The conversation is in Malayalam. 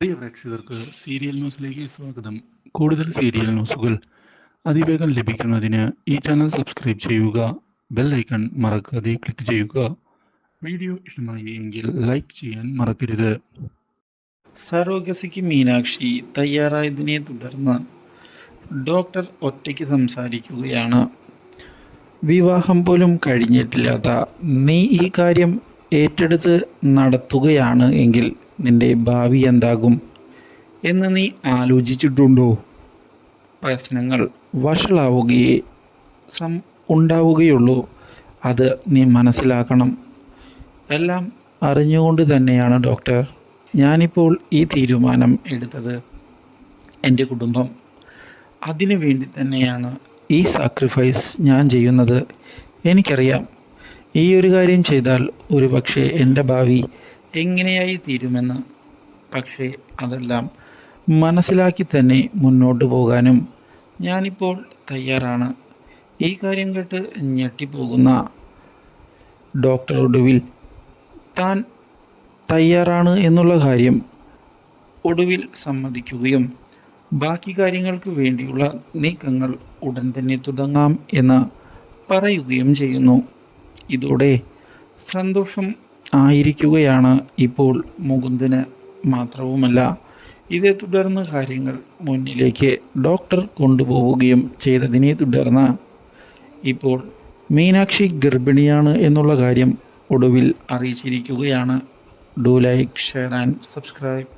പ്രിയ പ്രേക്ഷകർക്ക് സീരിയൽ ന്യൂസിലേക്ക് സ്വാഗതം. കൂടുതൽ സീരിയൽ ന്യൂസുകൾ അതിവേഗം ലഭിക്കുന്നതിന് ഈ ചാനൽ സബ്സ്ക്രൈബ് ചെയ്യുക. ബെൽ ഐക്കൺ മറക്കാതെ ക്ലിക്ക് ചെയ്യുക. വീഡിയോ ഇഷ്ടമായി എങ്കിൽ ലൈക്ക് ചെയ്യാൻ മറക്കരുത്. സറോഗസിക്ക് മീനാക്ഷി തയ്യാറായതിനെ തുടർന്ന് ഡോക്ടർ ഒറ്റയ്ക്ക് സംസാരിക്കുകയാണ്. വിവാഹം പോലും കഴിഞ്ഞിട്ടില്ലാത്ത നീ ഈ കാര്യം ഏറ്റെടുത്ത് നടത്തുകയാണ് എങ്കിൽ നിന്റെ ഭാവി എന്താകും എന്ന് നീ ആലോചിച്ചിട്ടുണ്ടോ? പ്രശ്നങ്ങൾ വഷളാവുകയേ ഉണ്ടാവുകയുള്ളൂ. അത് നീ മനസ്സിലാക്കണം. എല്ലാം അറിഞ്ഞുകൊണ്ട് തന്നെയാണ് ഡോക്ടർ ഞാനിപ്പോൾ ഈ തീരുമാനം എടുത്തത്. എൻ്റെ കുടുംബം, അതിനു വേണ്ടി തന്നെയാണ് ഈ സാക്രിഫൈസ് ഞാൻ ചെയ്യുന്നത്. എനിക്കറിയാം, ഈ ഒരു കാര്യം ചെയ്താൽ ഒരു പക്ഷേ എൻ്റെ ഭാവി എങ്ങനെയായി തീരുമെന്ന്. പക്ഷേ അതെല്ലാം മനസ്സിലാക്കി തന്നെ മുന്നോട്ട് പോകാനും ഞാനിപ്പോൾ തയ്യാറാണ്. ഈ കാര്യം കേട്ട് ഞെട്ടിപ്പോകുന്ന ഡോക്ടർ ഒടുവിൽ താൻ തയ്യാറാണ് എന്നുള്ള കാര്യം ഒടുവിൽ സമ്മതിക്കുകയും ബാക്കി കാര്യങ്ങൾക്ക് വേണ്ടിയുള്ള നീക്കങ്ങൾ ഉടൻ തന്നെ തുടങ്ങാം എന്ന് പറയുകയും ചെയ്യുന്നു. ഇതോടെ സന്തോഷം ആയിരിക്കുകയാണ് ഇപ്പോൾ മുകുന്ദന്. മാത്രവുമല്ല, ഇതേ തുടർന്ന് കാര്യങ്ങൾ മുന്നിലേക്ക് ഡോക്ടർ കൊണ്ടുപോവുകയും ചെയ്തതിനെ തുടർന്ന് ഇപ്പോൾ മീനാക്ഷി ഗർഭിണിയാണ് എന്നുള്ള കാര്യം ഒടുവിൽ അറിയിച്ചിരിക്കുകയാണ്. Do like, share and subscribe.